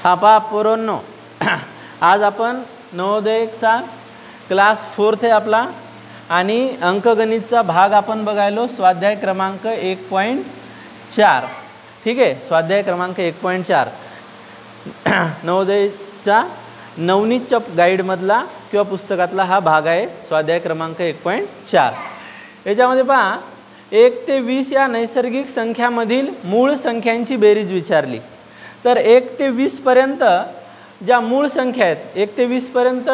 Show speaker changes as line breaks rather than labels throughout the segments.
हा पहा पोरांनो, आज आपण नवोदयचा क्लास 4 आहे आपला आणि अंकगणितचा भाग आपण बघायलो स्वाध्याय क्रमांक 1.4. ठीक आहे, स्वाध्याय क्रमांक 1.4 नवोदयचा नवनीतच्या गाईडमधला किंवा पुस्तकातला हा भाग आहे, स्वाध्याय क्रमांक 1.4. याच्यामध्ये पहा 1 ते 20 या नैसर्गिक संख्यामधील मूळ संख्यांची बेरीज विचारली. तर 1 ते 20 पर्यंत ज्या मूळ संख्या आहेत, 1 ते 20 पर्यंत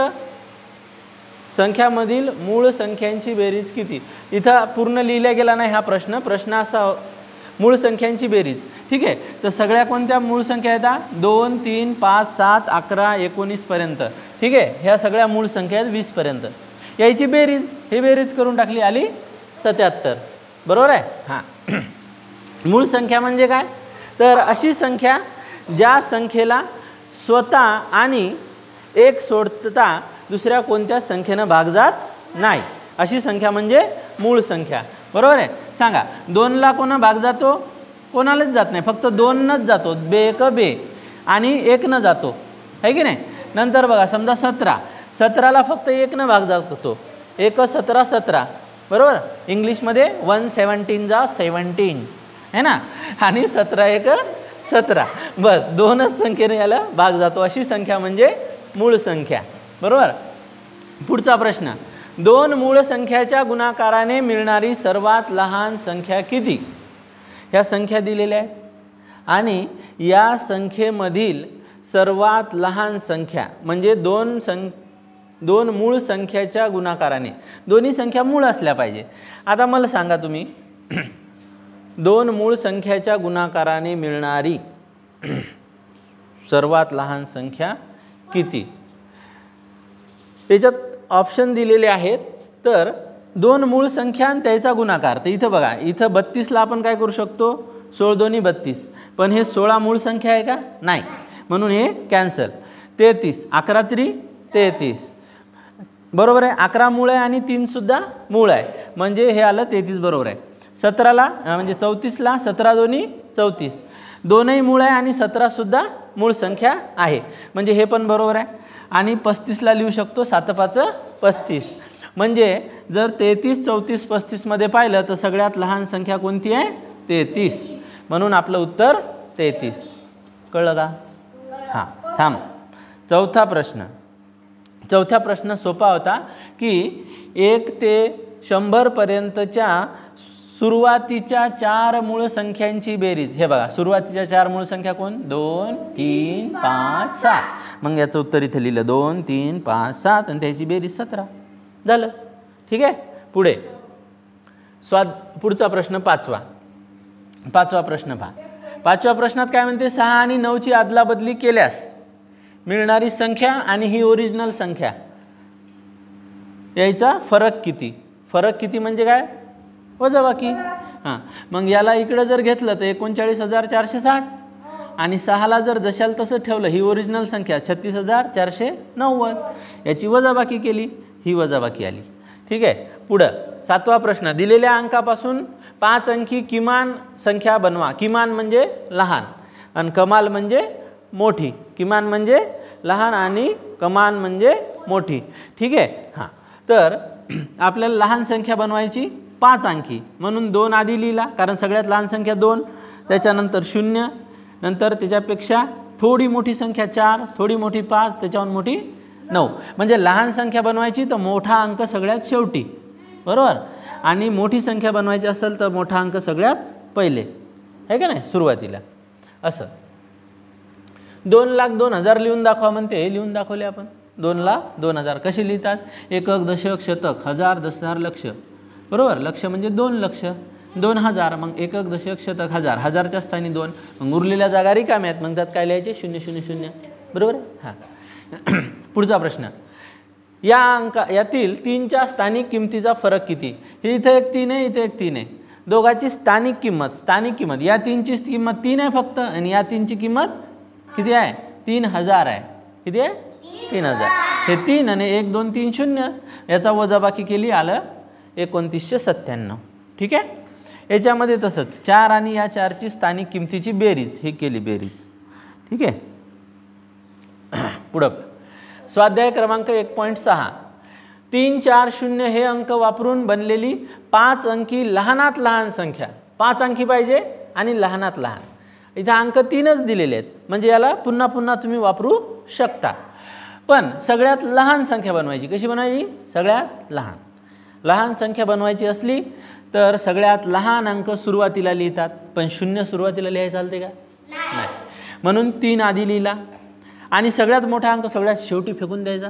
संख्यामधील मूळ संख्यांची बेरीज किती. इथं पूर्ण लिहिला गेला नाही हा प्रश्न असा, मूळ संख्यांची बेरीज. ठीक आहे, तर सगळ्या कोणत्या मूळ संख्या आहेत? 2, 3, 5, 7, 11, 19 पर्यंत. ठीक आहे, ह्या सगळ्या मूळ संख्या आहेत 20 पर्यंत. याची बेरीज, ही बेरीज करून टाकली, आली 77. बरोबर आहे. हां, मूळ संख्या म्हणजे काय? तर अशी संख्या ज्या संख्येला स्वतः आणि एक सोडता दुसऱ्या कोणत्या संख्येनं भाग जात नाही, अशी संख्या म्हणजे मूळ संख्या. बरोबर आहे. सांगा, 2 ला कोणा भाग जातो? कोणालाच जात नाही, फक्त 2नच जातो, बेक बे आणि 1 जातो, आहे की नाही. नंतर बघा, समजा 17ला फक्त 1 भाग जातो, 1 17 17. बरोबर. इंग्लिशमध्ये 117 जा 17 है ना, आणि 17 1 17. बस 2च संख्येने याला भाग जातो, अशी संख्या म्हणजे मूळ संख्या. बरोबर. पुढचा प्रश्न, 2 मूळ संख्याच्या गुणाकाराने मिळणारी सर्वात लहान संख्या किती? ह्या संख्या दिलेल्या आहेत आणि या संख्येमधील सर्वात लहान संख्या म्हणजे 2 मूळ संख्याच्या गुणाकाराने, दोन्ही संख्या मूळ असल्या पाहिजे. आता मला सांगा तुम्ही, 2 मूळ संख्याच्या गुणाकाराने मिळणारी सर्वात लहान संख्या किती? त्याच्यात ऑप्शन दिलेले आहेत. तर 2 मूळ संख्या आणि त्याचा गुणाकार. तर इथं बघा, इथं 32ला आपण काय करू शकतो? 16 दोन्ही 32, पण हे 16 मूळ संख्या आहे का? नाही, म्हणून हे कॅन्सल. 33, 11 3 33. बरोबर आहे. 11 मूळ आहे आणि 3 सुद्धा मूळ आहे, म्हणजे हे आलं 33. बरोबर आहे. 17ला म्हणजे 34ला 17 दोन्ही 34, दोनही मूळ आहे आणि 17 सुद्धा मूळ संख्या आहे, म्हणजे हे पण बरोबर आहे. आणि 35ला लिहू शकतो 7 5 35. म्हणजे जर 33 34 35 मध्ये पाहिलं तर सगळ्यात लहान संख्या कोणती आहे? 33, म्हणून आपलं उत्तर 33. कळलं का? हां, थांब. चौथा प्रश्न सोपा होता की 1 ते 100 पर्यंतच्या सुरुवातीच्या 4 मूळ संख्यांची बेरीज. हे बघा, सुरुवातीच्या 4 मूळ संख्या कोण? 2 3 5 7. मग याचं उत्तर इथे लिहिलं 2 3 5 7 आणि त्याची बेरीज 17 झालं. ठीक आहे. पुढे पुढचा प्रश्न पाचवा प्रश्न पहा. 5व्या प्रश्नात काय म्हणते? 6 आणि 9ची अदलाबदली केल्यास मिळणारी संख्या आणि ही ओरिजिनल संख्या याचा फरक किती? फरक किती म्हणजे काय? वजाबाकी. हां, मग याला इकडे जर घेतलं तर 39,460 आणि 6ला जर जशाल तसं ठेवलं, ही ओरिजिनल संख्या 36,490. याची वजाबाकी केली, ही वजाबाकी आली. ठीक आहे. पुढं 7वा प्रश्न, दिलेल्या अंकापासून 5 अंकी किमान संख्या बनवा. किमान म्हणजे लहान आणि कमाल म्हणजे मोठी. किमान म्हणजे लहान आणि कमान म्हणजे मोठी. ठीक आहे. हां, तर आपल्याला लहान संख्या बनवायची 5 अंकी, म्हणून 2 आधी लिहिला, कारण सगळ्यात लहान संख्या 2, त्याच्यानंतर 0, नंतर त्याच्यापेक्षा थोडी मोठी संख्या 4, थोडी मोठी 5, त्याच्याहून मोठी 9. म्हणजे लहान संख्या बनवायची तर मोठा अंक सगळ्यात शेवटी. बरोबर. आणि मोठी संख्या बनवायची असेल तर मोठा अंक सगळ्यात पहिले, आहे का नाही, सुरुवातीला. असं 2,02,000 लिहून दाखवा म्हणते. हे लिहून दाखवले आपण. 2,02,000 कसे लिहितात? एकक, दशक, शतक, हजार, दशहजार, लक्ष. बरोबर. लक्ष म्हणजे 2 लक्ष. 2,000, मग एकक, दशक, शतक, हजार. हजारच्या स्थानी 2, मग उरलेल्या जागा रिकाम्या आहेत, मग त्यात काय लिहायचे? 0 0 0. बरोबर. हां. पुढचा प्रश्न, यातील 3च्या स्थानिक किमतीचा फरक किती? हे इथं एक 3 आहे, इथे एक 3 आहे. दोघांची स्थानिक किंमत, या 3ची किंमत 3 आहे फक्त, आणि या 3ची किंमत किती आहे? 3,000 आहे. किती आहे? 3,000. हे 3 आणि 1 2 3 0, याचा वजाबाकी केली, आलं 2997. ठीक आहे. याच्यामध्ये तसंच 4 आणि या 4ची स्थानिक किमतीची बेरीज, ही केली बेरीज. ठीक आहे. पुढं स्वाध्याय क्रमांक 1.6 3, 4, 0 हे अंक वापरून बनलेली 5 अंकी लहानात लहान संख्या. 5 अंकी पाहिजे आणि लहानात लहान. इथं अंक 3च दिलेले आहेत, म्हणजे याला पुन्हा पुन्हा तुम्ही वापरू शकता. पण सगळ्यात लहान संख्या बनवायची. कशी बनवायची? सगळ्यात लहान. लहान संख्या बनवायची असली तर सगळ्यात लहान अंक सुरुवातीला लिहितात, पण 0 सुरुवातीला लिहायला चालते का? नाही. म्हणून 3 आधी लिहिला आणि सगळ्यात मोठा अंक सगळ्यात शेवटी फेकून द्यायचा.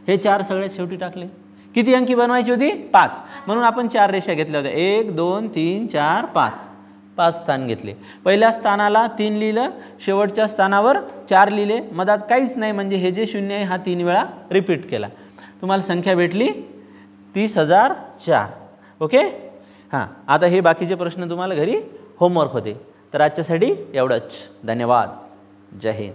हे 4 सगळ्यात शेवटी टाकले. किती अंकी बनवायची होती? 5. म्हणून आपण 4 रेषा घेतल्या होत्या. 1, 2, 3, 4, 5. 5 स्थान घेतले. पहिल्या स्थानाला 3 लिहिलं, शेवटच्या स्थानावर 4 लिहिले, मधात काहीच नाही, म्हणजे हे जे 0 आहे हा 3 वेळा रिपीट केला. तुम्हाला संख्या भेटली 30,004. ओके. हां, आता हे बाकीचे प्रश्न तुम्हाला घरी होमवर्क होते. तर आजच्यासाठी एवढंच. धन्यवाद. जय हिंद.